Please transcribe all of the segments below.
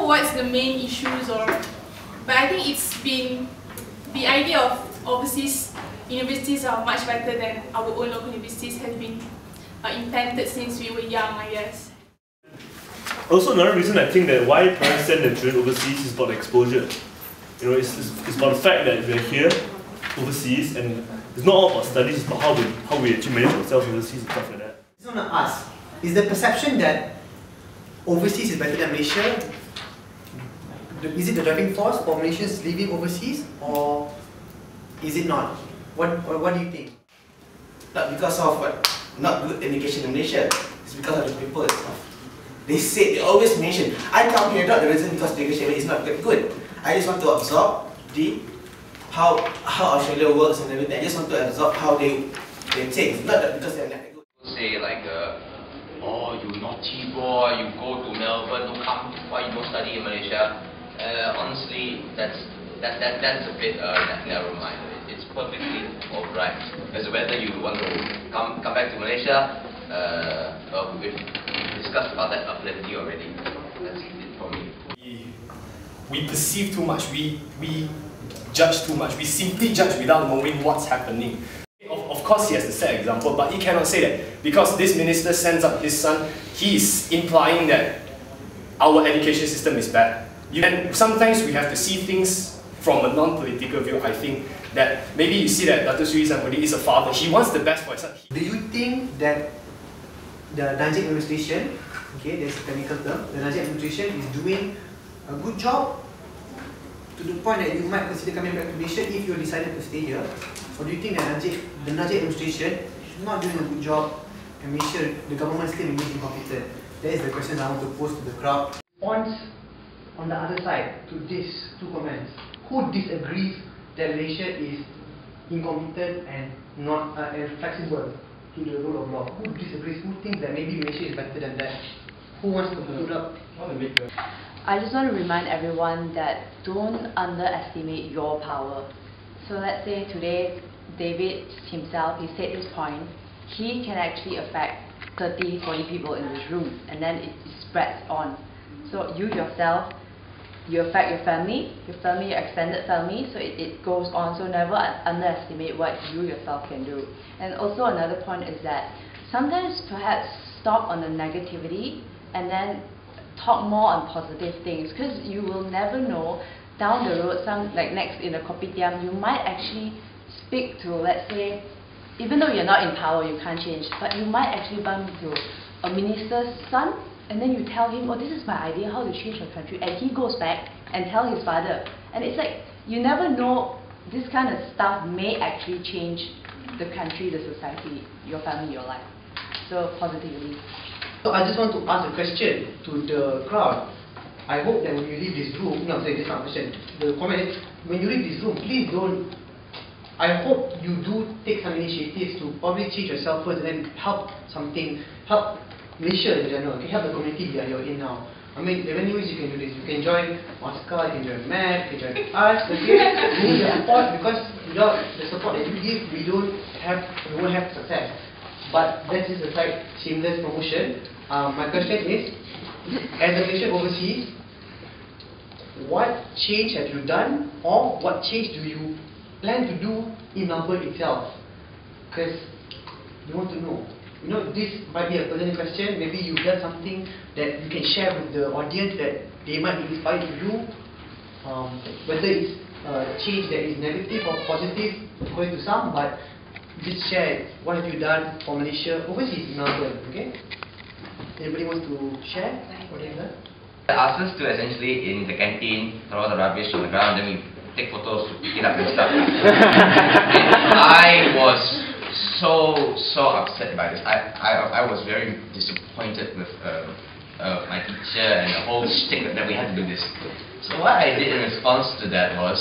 what's the main issues, but I think it's been the idea of overseas universities are much better than our own local universities has been implanted since we were young, I guess. Also, another reason I think that why parents send their children overseas is about exposure. You know, it's about the fact that we're here overseas, and it's not all about studies, it's about how we actually manage ourselves overseas and stuff like that. I just want to ask, is the perception that overseas is better than Malaysia, is it the driving force for Malaysians living overseas, or is it not? What do you think? Not because of not good education in Malaysia, it's because of the people itself. They always mention, I come here not the reason because the education is not that good. I just want to absorb how Australia works and everything. I just want to absorb how they think, not that because they're not that good. Say like, oh, you naughty boy, you go to Melbourne, don't come, why you don't study in Malaysia? Honestly, that's a bit narrow-minded. It's perfectly alright. As whether you want to come back to Malaysia, we've discussed about that plenty already. That's it for me. We perceive too much, we judge too much, we simply judge without knowing what's happening. Of course he has to set an example, but he cannot say that because this minister sends up his son, he is implying that our education system is bad. And sometimes we have to see things from a non-political view. I think that maybe you see that Dato' Sri Samudi is a father, he wants the best for his son. Do you think that the Najib administration, okay, there's a technical term, the Najib administration is doing a good job to the point that you might consider coming back to Malaysia if you decided to stay here? Or do you think that the Najib administration is not doing a good job and Malaysia, the government still remains incompetent? That is the question I want to pose to the crowd. On the other side, to these two comments, who disagrees that Malaysia is incompetent and not flexible to the rule of law? Who disagrees? Who thinks that maybe Malaysia is better than that? Who wants to put up? I just want to remind everyone that don't underestimate your power. So let's say today, David himself, he said his point, he can actually affect 30, 40 people in this room, and then it spreads on. So you yourself, you affect your family, your extended family, so it goes on. So never underestimate what you yourself can do. And also another point is that sometimes perhaps stop on the negativity and then talk more on positive things, because you will never know down the road, like next in the kopitiam, you might actually speak to, let's say, even though you're not in power, you can't change, but you might actually bump into a minister's son, and then you tell him, oh, this is my idea how to change your country, and he goes back and tell his father, and it's like, you never know, this kind of stuff may actually change the country, the society, your family, your life. So positively. So I just want to ask a question to the crowd. I hope that when you leave this room, no, sorry, this is not a question. The comment is, when you leave this room, please don't, I hope you do take some initiatives to probably change yourself first and then help Malaysia in general, okay? Help the community that you're in now. I mean, there are many ways you can do this. You can join MASCA, you can join MAD, you can join us, okay? We need your support, because without the support that you give, we won't have success. But that is a slight shameless promotion. My question is, as a Malaysian overseas, what change have you done, or what change do you plan to do in Melbourne itself? Because we want to know. You know, this might be a personal question. Maybe you've done something that you can share with the audience that they might be inspired to do. Whether it's change that is negative or positive, according to some, but just share what have you done for Malaysia overseas in Melbourne, okay? Anybody wants to share what they've done? They asked us to essentially in the canteen throw the rubbish on the ground, then we take photos to pick it up and stuff. I was so upset by this. I was very disappointed with my teacher and the whole shtick that we had to do this. So what I did in response to that was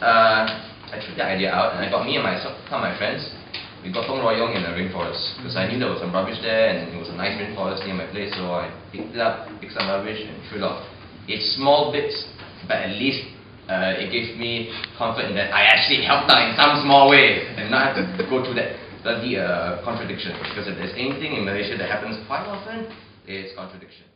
I threw the idea out, and I got me and some of my friends. We got Tong Royong in the rainforest because I knew there was some rubbish there and it was a nice rainforest near my place, so I picked it up, picked some rubbish and threw it off. It's small bits, but at least it gave me comfort in that I actually helped out in some small way and not have to go through that bloody contradiction, because if there's anything in Malaysia that happens quite often, it's contradiction.